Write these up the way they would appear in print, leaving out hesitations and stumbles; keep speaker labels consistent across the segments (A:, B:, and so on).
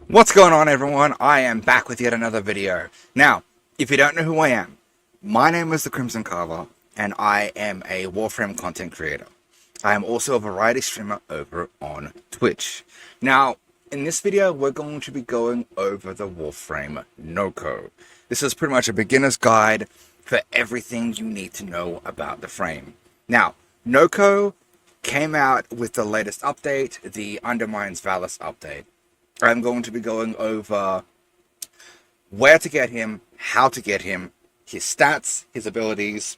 A: What's going on, everyone? I am back with yet another video. Now, if you don't know who I am, my name is the Crimson Carver, and I am a Warframe content creator. I am also a variety streamer over on Twitch. Now, in this video, we're going to be going over the Warframe Nokko. This is pretty much a beginner's guide for everything you need to know about the frame. Now, Nokko came out with the latest update, the Undermines Valis update. I'm going to be going over where to get him, how to get him, his stats, his abilities,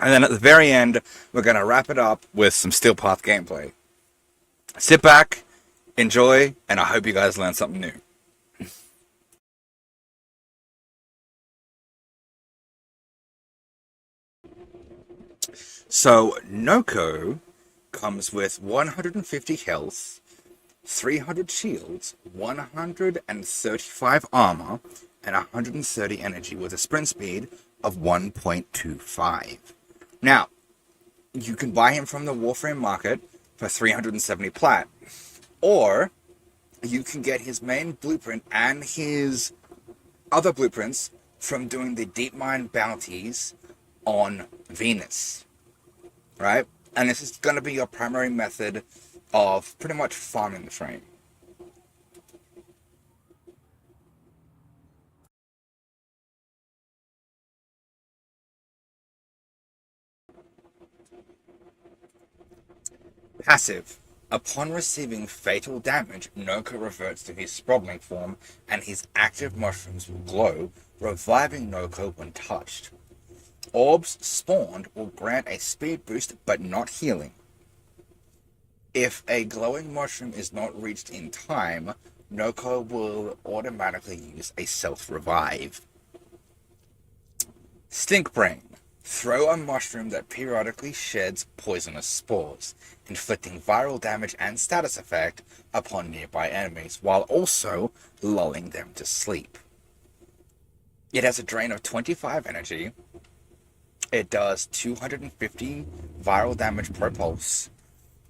A: and then at the very end, we're going to wrap it up with some Steel Path gameplay. Sit back, enjoy, and I hope you guys learn something new. So, Nokko comes with 150 health, 300 shields, 135 armor, and 130 energy with a sprint speed of 1.25. Now, you can buy him from the Warframe market for 370 plat, or you can get his main blueprint and his other blueprints from doing the deep mine bounties on Venus, right? And this is going to be your primary method of pretty much farming the frame. Passive. Upon receiving fatal damage, Nokko reverts to his sprawling form, and his active mushrooms will glow, reviving Nokko when touched. Orbs spawned will grant a speed boost, but not healing. If a glowing mushroom is not reached in time, Nokko will automatically use a self-revive. Stink Brain. Throw a mushroom that periodically sheds poisonous spores, inflicting viral damage and status effect upon nearby enemies, while also lulling them to sleep. It has a drain of 25 energy. It does 250 viral damage per pulse.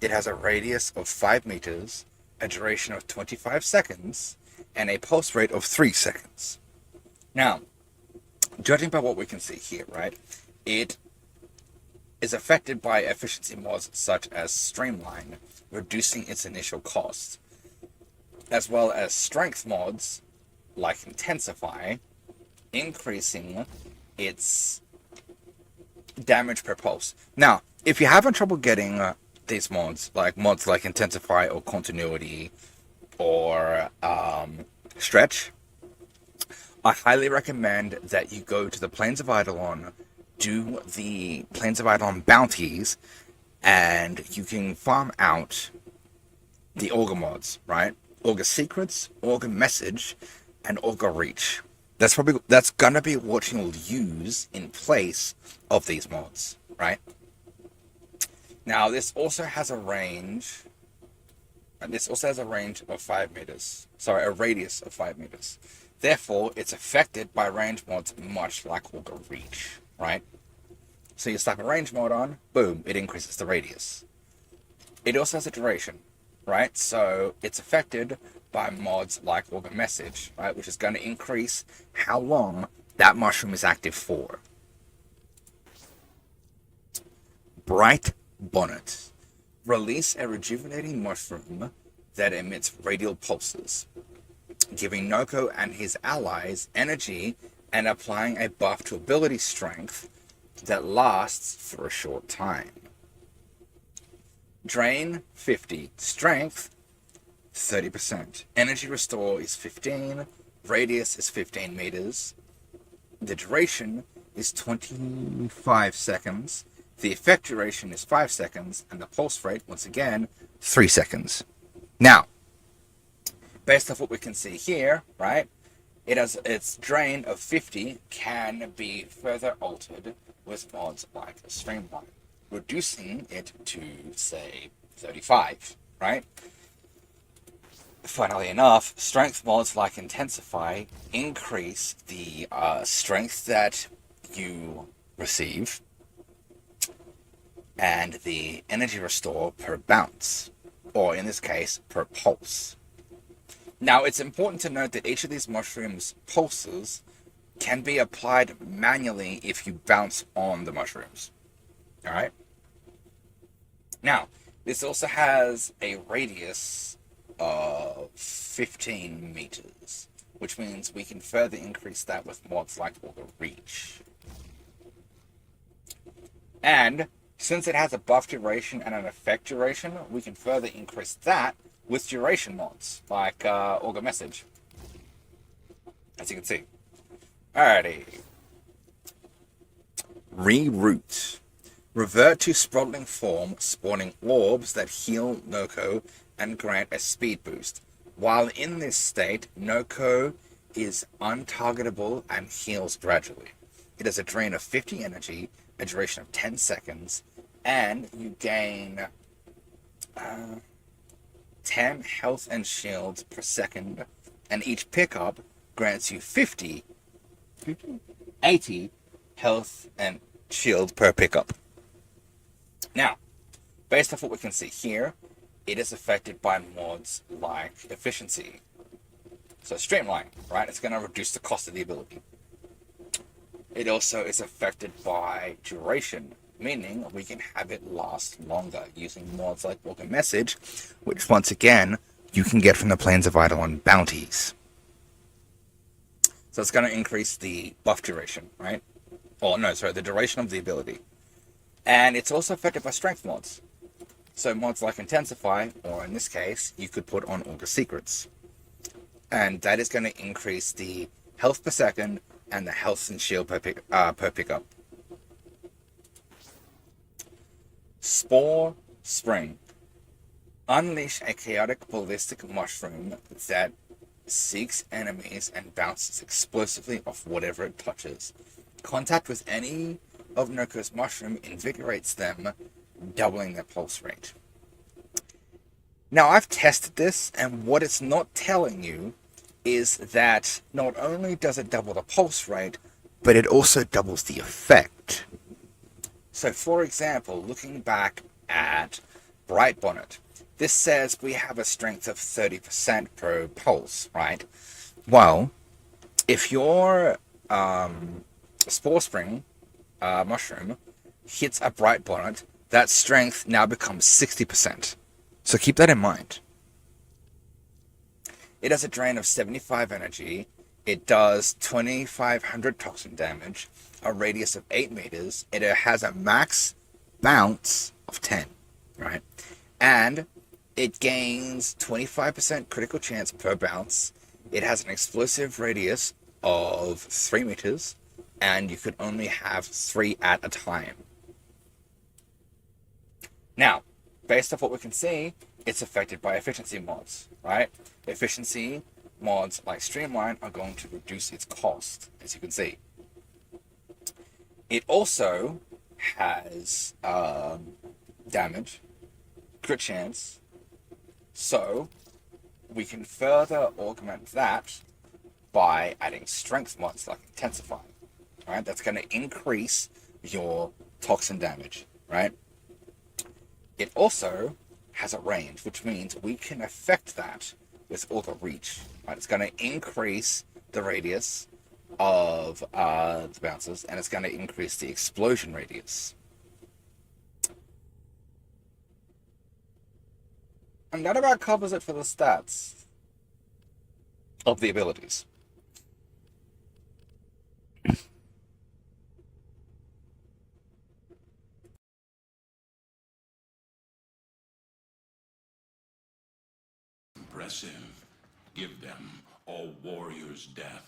A: It has a radius of 5 meters, a duration of 25 seconds, and a pulse rate of 3 seconds. Now, judging by what we can see here, right, it is affected by efficiency mods such as Streamline, reducing its initial cost, as well as strength mods like Intensify, increasing its damage per pulse. Now, if you're having trouble getting these mods like Intensify or Continuity or Stretch, I highly recommend that you go to the Plains of Eidolon, do the Plains of Eidolon bounties, and you can farm out the Augur mods, right? Augur Secrets, Augur Message, and Augur Reach. That's gonna be what you'll use in place of these mods, right? Now, this also has a range. This also has a range of 5 meters. Sorry, a radius of 5 meters. Therefore, it's affected by range mods much like Augur Reach, right? So you slap a range mod on, boom, it increases the radius. It also has a duration, right? So it's affected by mods like Augur Message, right? Which is going to increase how long that mushroom is active for. Bright Bonnet. Release a rejuvenating mushroom that emits radial pulses, giving Nokko and his allies energy and applying a buff to ability strength that lasts for a short time. Drain 50, strength 30%. Energy restore is 15, radius is 15 meters, the duration is 25 seconds, the effect duration is 5 seconds, and the pulse rate, once again, 3 seconds. Now, based off what we can see here, right, it has its drain of 50 can be further altered with mods like a Streamline, reducing it to, say, 35, right? Funnily enough, strength mods like Intensify increase the strength that you receive and the energy restore per bounce, or in this case, per pulse. Now, it's important to note that each of these mushrooms' pulses can be applied manually if you bounce on the mushrooms. Alright? Now, this also has a radius of 15 meters, which means we can further increase that with mods like Auger Reach. And since it has a buff duration and an effect duration, we can further increase that with duration mods, like Auger Message, as you can see. Alrighty. Reroute. Revert to Sprawling form, spawning orbs that heal Nokko and grant a speed boost. While in this state, Nokko is untargetable and heals gradually. It has a drain of 50 energy, a duration of 10 seconds, and you gain 10 health and shield per second, and each pickup grants you 80 health and shield per pickup. Now, based off what we can see here, it is affected by mods like efficiency. So streamline, right? It's going to reduce the cost of the ability. It also is affected by duration, meaning we can have it last longer using mods like Auger Message, which once again, you can get from the Plains of Eidolon bounties. So it's going to increase the buff duration, right? Oh, no, sorry, the duration of the ability. And it's also affected by strength mods. So mods like Intensify, or in this case, you could put on Auger Secrets. And that is going to increase the health per second and the health and shield per pickup. Spore Spring. Unleash a chaotic ballistic mushroom that seeks enemies and bounces explosively off whatever it touches. Contact with any of Nokko's mushroom invigorates them, doubling their pulse rate. Now, I've tested this, and what it's not telling you is that not only does it double the pulse rate, but it also doubles the effect. So, for example, looking back at Bright Bonnet, this says we have a strength of 30% per pulse, right? Well, if your Spore Spring mushroom hits a Bright Bonnet, that strength now becomes 60%. So keep that in mind. It has a drain of 75 energy. It does 2,500 toxin damage, a radius of 8 meters. It has a max bounce of 10, right? And it gains 25% critical chance per bounce. It has an explosive radius of 3 meters, and you could only have 3 at a time. Now, based off what we can see, it's affected by efficiency mods, right? Efficiency mods like Streamline are going to reduce its cost, as you can see. It also has damage, crit chance, so we can further augment that by adding strength mods like Intensify. Right? That's going to increase your toxin damage, right? It also has a range, which means we can affect that with Auger Reach. Right? It's going to increase the radius of the bounces, and it's going to increase the explosion radius. And that about covers it for the stats of the abilities.
B: Impressive. Give them a warrior's death.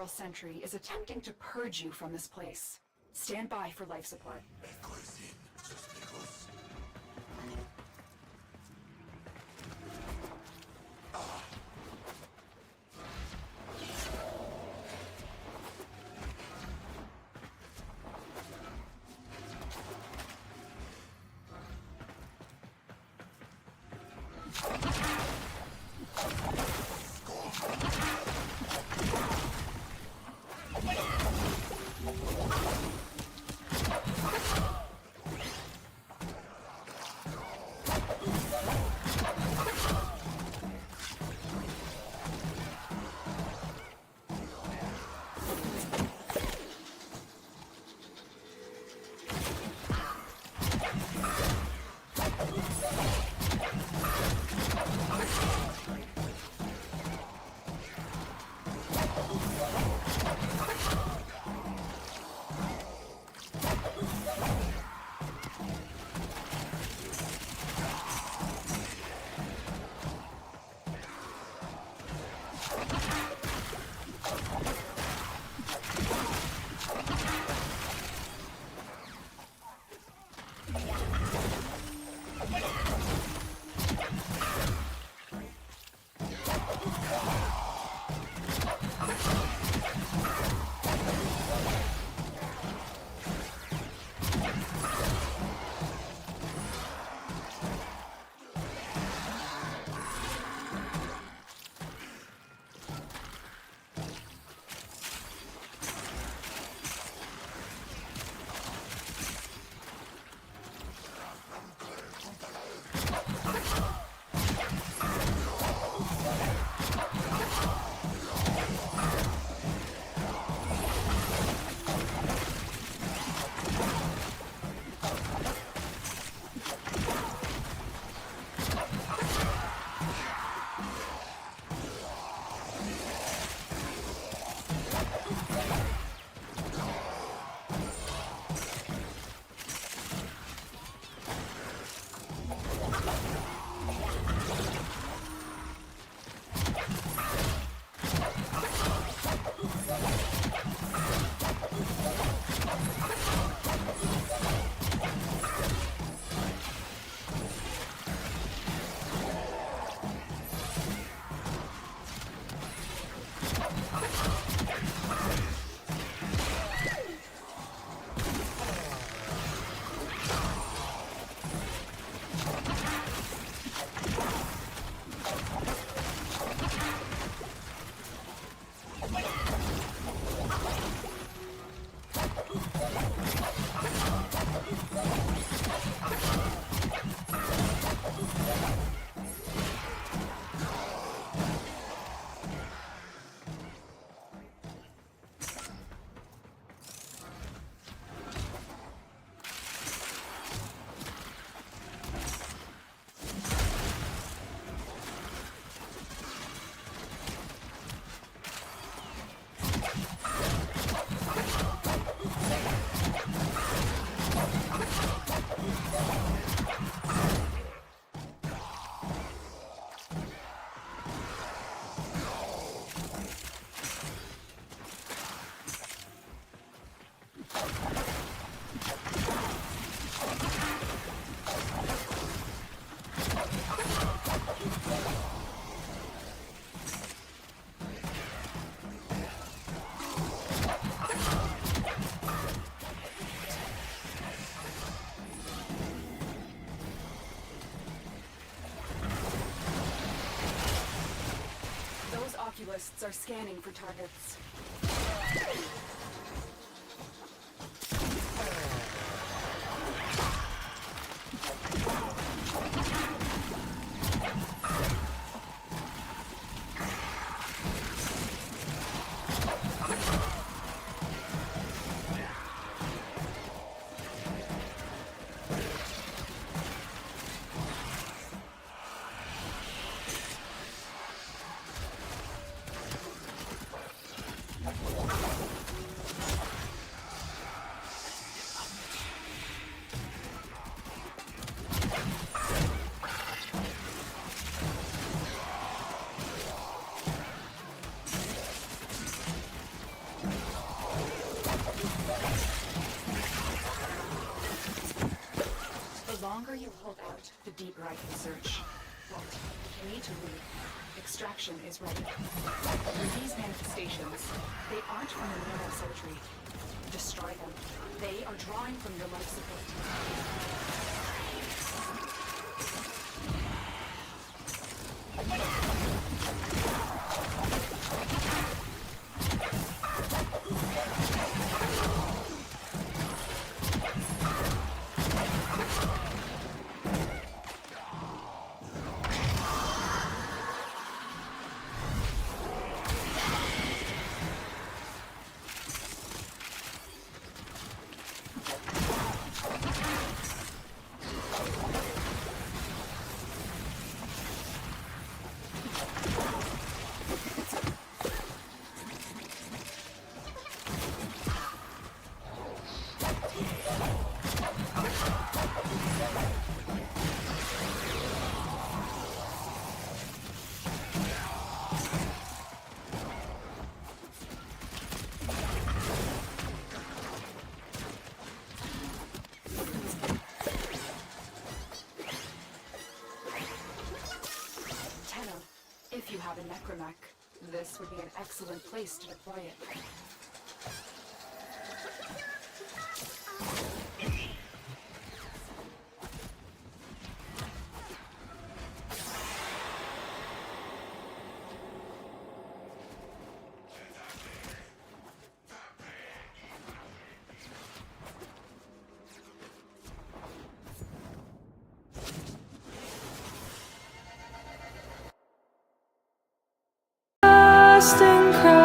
C: Sentry is attempting to purge you from this place. Stand by for life support. Oculists are scanning for targets. The longer you hold out, the deeper I can search. But you need to leave. Extraction is ready. These manifestations, they aren't from the mineral surgery. Destroy them. They are drawing from your life support. If you have a necromech, this would be an excellent place to deploy it.
D: Casting crown.